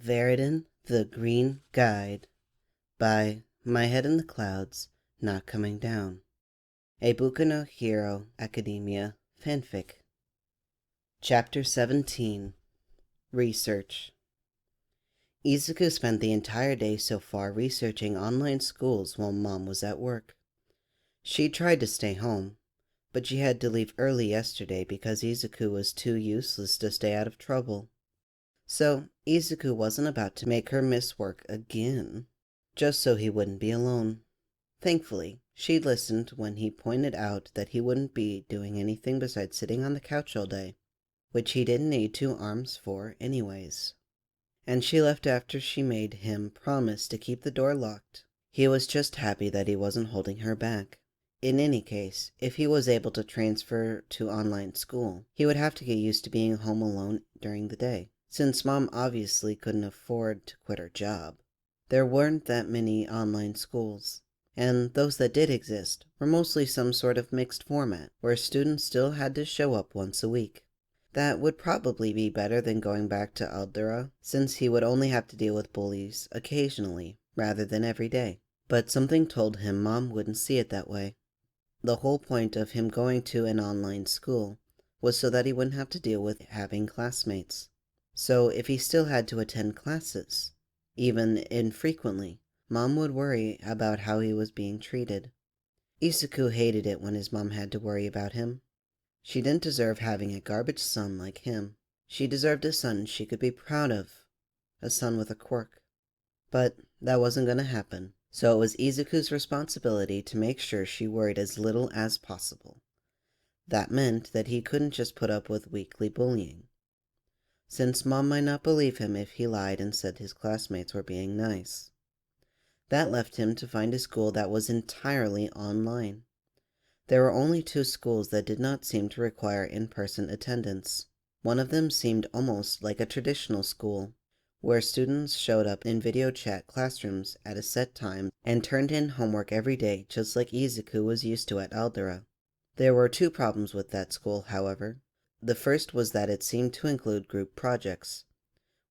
Viridian, the Green Guide by My Head in the Clouds, Not Coming Down. A Boku no Hero Academia fanfic. Chapter 17. Research. Izuku spent the entire day so far researching online schools while Mom was at work. She tried to stay home, but she had to leave early yesterday because Izuku was too useless to stay out of trouble. So Izuku wasn't about to make her miss work again, just so he wouldn't be alone. Thankfully, she listened when he pointed out that he wouldn't be doing anything besides sitting on the couch all day, which he didn't need 2 arms for anyways. And she left after she made him promise to keep the door locked. He was just happy that he wasn't holding her back. In any case, if he was able to transfer to online school, he would have to get used to being home alone during the day, since Mom obviously couldn't afford to quit her job. There weren't that many online schools, and those that did exist were mostly some sort of mixed format, where students still had to show up once a week. That would probably be better than going back to Aldera, since he would only have to deal with bullies occasionally, rather than every day. But something told him Mom wouldn't see it that way. The whole point of him going to an online school was so that he wouldn't have to deal with having classmates. So if he still had to attend classes, even infrequently, Mom would worry about how he was being treated. Izuku hated it when his mom had to worry about him. She didn't deserve having a garbage son like him. She deserved a son she could be proud of, a son with a quirk. But that wasn't going to happen, so it was Izuku's responsibility to make sure she worried as little as possible. That meant that he couldn't just put up with weekly bullying, since Mom might not believe him if he lied and said his classmates were being nice. That left him to find a school that was entirely online. There were only 2 schools that did not seem to require in-person attendance. One of them seemed almost like a traditional school, where students showed up in video chat classrooms at a set time and turned in homework every day, just like Izuku was used to at Aldera. There were 2 problems with that school, however. The first was that it seemed to include group projects,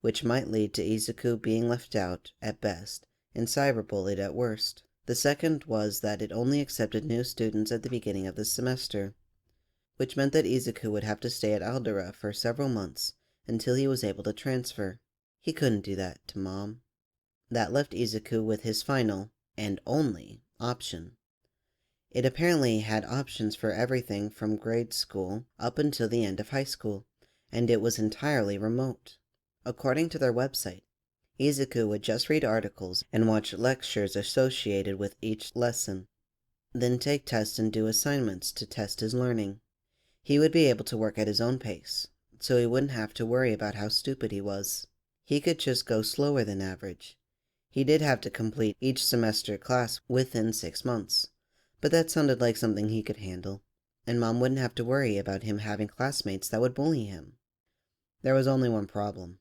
which might lead to Izuku being left out at best and cyberbullied at worst. The second was that it only accepted new students at the beginning of the semester, which meant that Izuku would have to stay at Aldera for several months until he was able to transfer. He couldn't do that to Mom. That left Izuku with his final, and only, option. It apparently had options for everything from grade school up until the end of high school, and it was entirely remote. According to their website, Izuku would just read articles and watch lectures associated with each lesson, then take tests and do assignments to test his learning. He would be able to work at his own pace, so he wouldn't have to worry about how stupid he was. He could just go slower than average. He did have to complete each semester class within 6 months, but that sounded like something he could handle, and Mom wouldn't have to worry about him having classmates that would bully him. There was only one problem.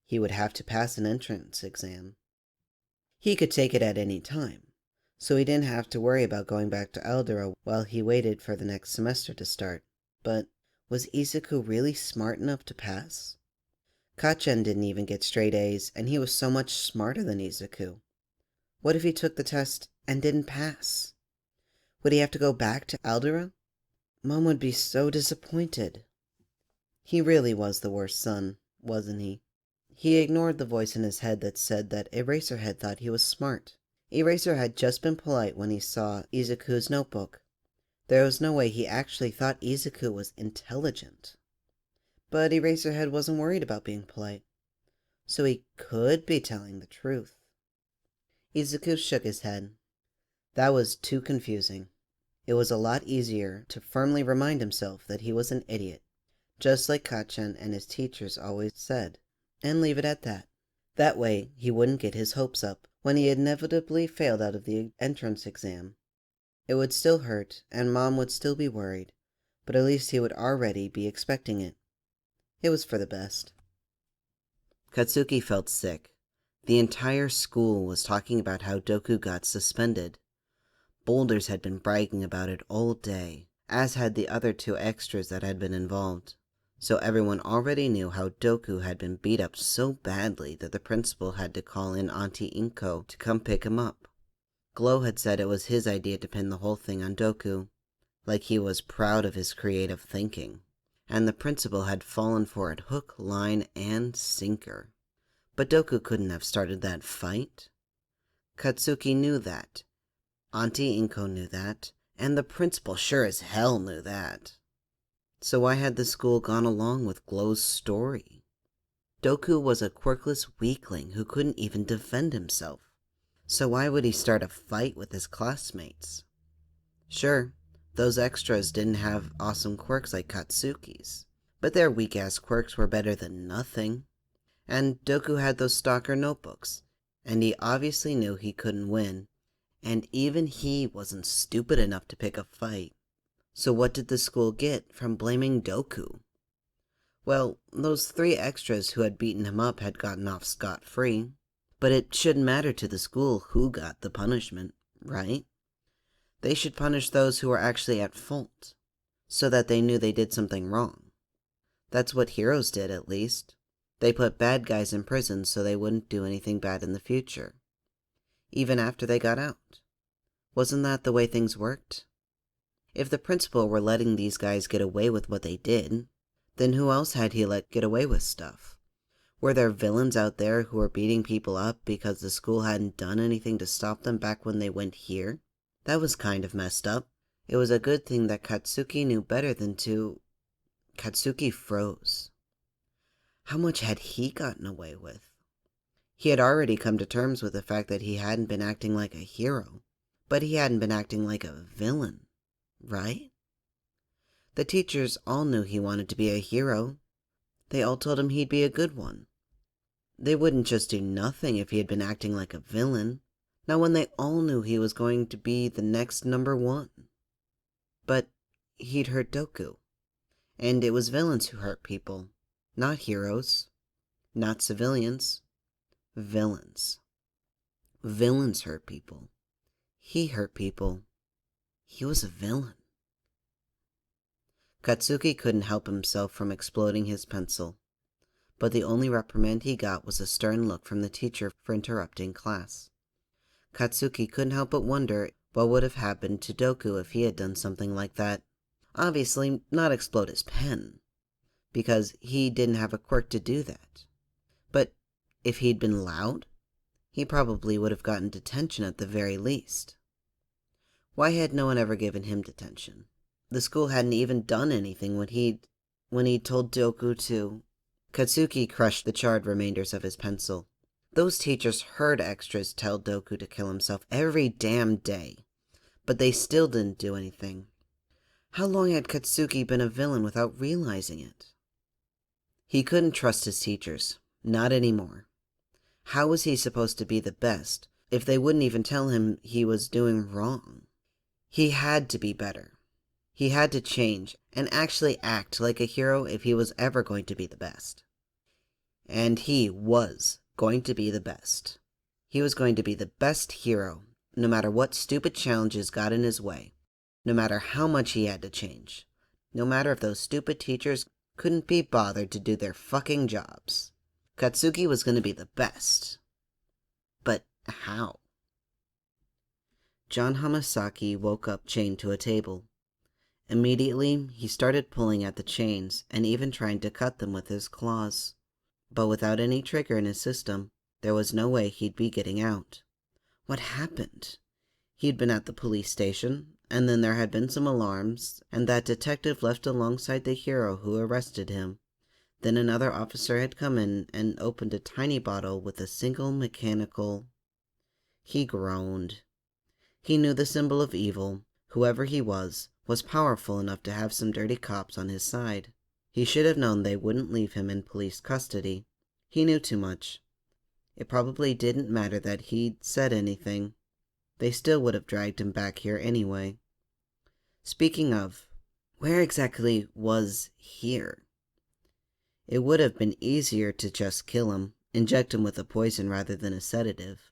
He would have to pass an entrance exam. He could take it at any time, so he didn't have to worry about going back to Aldera while he waited for the next semester to start. But was Izuku really smart enough to pass? Kachen didn't even get straight A's, and he was so much smarter than Izuku. What if he took the test and didn't pass? Would he have to go back to Aldera? Mom would be so disappointed. He really was the worst son, wasn't he? He ignored the voice in his head that said that Eraserhead thought he was smart. Eraser had just been polite when he saw Izuku's notebook. There was no way he actually thought Izuku was intelligent. But Eraserhead wasn't worried about being polite, so he could be telling the truth. Izuku shook his head. That was too confusing. It was a lot easier to firmly remind himself that he was an idiot, just like Kachen and his teachers always said, and leave it at that. That way, he wouldn't get his hopes up when he inevitably failed out of the entrance exam. It would still hurt, and Mom would still be worried, but at least he would already be expecting it. It was for the best. Katsuki felt sick. The entire school was talking about how Doku got suspended. Boulders had been bragging about it all day, as had the other 2 extras that had been involved. So everyone already knew how Doku had been beat up so badly that the principal had to call in Auntie Inko to come pick him up. Glow had said it was his idea to pin the whole thing on Doku, like he was proud of his creative thinking, and the principal had fallen for it hook, line, and sinker. But Doku couldn't have started that fight. Katsuki knew that. Auntie Inko knew that, and the principal sure as hell knew that. So why had the school gone along with Glow's story? Doku was a quirkless weakling who couldn't even defend himself. So why would he start a fight with his classmates? Sure, those extras didn't have awesome quirks like Katsuki's, but their weak-ass quirks were better than nothing. And Doku had those stalker notebooks, and he obviously knew he couldn't win, and even he wasn't stupid enough to pick a fight. So what did the school get from blaming Doku? Well, those 3 extras who had beaten him up had gotten off scot-free, but it shouldn't matter to the school who got the punishment, right? They should punish those who were actually at fault, so that they knew they did something wrong. That's what heroes did, at least. They put bad guys in prison so they wouldn't do anything bad in the future, even after they got out. Wasn't that the way things worked? If the principal were letting these guys get away with what they did, then who else had he let get away with stuff? Were there villains out there who were beating people up because the school hadn't done anything to stop them back when they went here? That was kind of messed up. It was a good thing that Katsuki knew better than to... Katsuki froze. How much had he gotten away with? He had already come to terms with the fact that he hadn't been acting like a hero, but he hadn't been acting like a villain, right? The teachers all knew he wanted to be a hero. They all told him he'd be a good one. They wouldn't just do nothing if he had been acting like a villain, not when they all knew he was going to be the next #1. But he'd hurt Doku, and it was villains who hurt people, not heroes, not civilians, villains. Villains hurt people. He hurt people. He was a villain. Katsuki couldn't help himself from exploding his pencil, but the only reprimand he got was a stern look from the teacher for interrupting class. Katsuki couldn't help but wonder what would have happened to Doku if he had done something like that. Obviously, not explode his pen, because he didn't have a quirk to do that. But if he'd been loud, he probably would have gotten detention at the very least. Why had no one ever given him detention? The school hadn't even done anything when he'd told Doku to... Katsuki crushed the charred remainders of his pencil. Those teachers heard extras tell Doku to kill himself every damn day, but they still didn't do anything. How long had Katsuki been a villain without realizing it? He couldn't trust his teachers, not anymore. How was he supposed to be the best if they wouldn't even tell him he was doing wrong? He had to be better. He had to change and actually act like a hero if he was ever going to be the best. And he was going to be the best. He was going to be the best hero, no matter what stupid challenges got in his way, no matter how much he had to change, no matter if those stupid teachers couldn't be bothered to do their fucking jobs. Katsuki was going to be the best. But how? John Hamasaki woke up chained to a table. Immediately, he started pulling at the chains and even trying to cut them with his claws. But without any trigger in his system, there was no way he'd be getting out. What happened? He'd been at the police station, and then there had been some alarms, and that detective left alongside the hero who arrested him. Then another officer had come in and opened a tiny bottle with a single mechanical... He groaned. He knew the symbol of evil, whoever he was powerful enough to have some dirty cops on his side. He should have known they wouldn't leave him in police custody. He knew too much. It probably didn't matter that he'd said anything. They still would have dragged him back here anyway. Speaking of, where exactly was here? It would have been easier to just kill him, inject him with a poison rather than a sedative.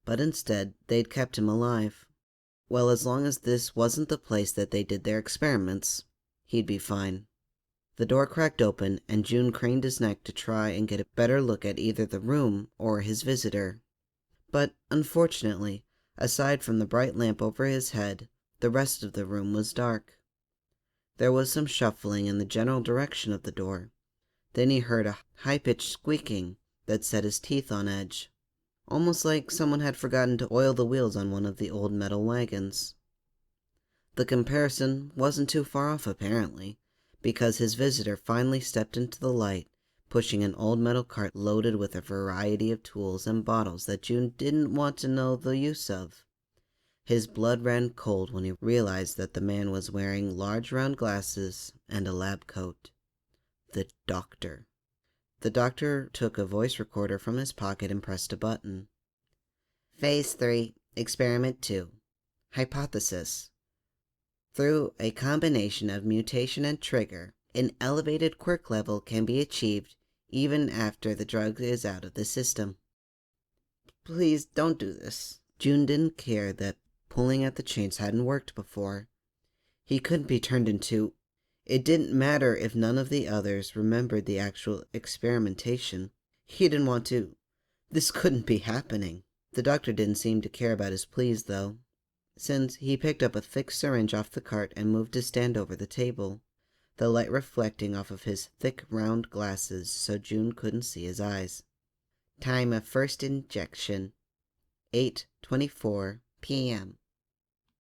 But instead, they'd kept him alive. Well, as long as this wasn't the place that they did their experiments, he'd be fine. The door cracked open, and June craned his neck to try and get a better look at either the room or his visitor. But, unfortunately, aside from the bright lamp over his head, the rest of the room was dark. There was some shuffling in the general direction of the door. Then he heard a high-pitched squeaking that set his teeth on edge, almost like someone had forgotten to oil the wheels on one of the old metal wagons. The comparison wasn't too far off, apparently, because his visitor finally stepped into the light, pushing an old metal cart loaded with a variety of tools and bottles that June didn't want to know the use of. His blood ran cold when he realized that the man was wearing large round glasses and a lab coat. The doctor. The doctor took a voice recorder from his pocket and pressed a button. Phase 3, Experiment 2. Hypothesis. Through a combination of mutation and trigger, an elevated quirk level can be achieved even after the drug is out of the system. Please don't do this. June didn't care that pulling at the chains hadn't worked before. He couldn't be turned into... It didn't matter if none of the others remembered the actual experimentation. He didn't want to. This couldn't be happening. The doctor didn't seem to care about his pleas, though, since he picked up a thick syringe off the cart and moved his stand over the table, the light reflecting off of his thick round glasses so June couldn't see his eyes. Time of first injection, 8:24 p.m.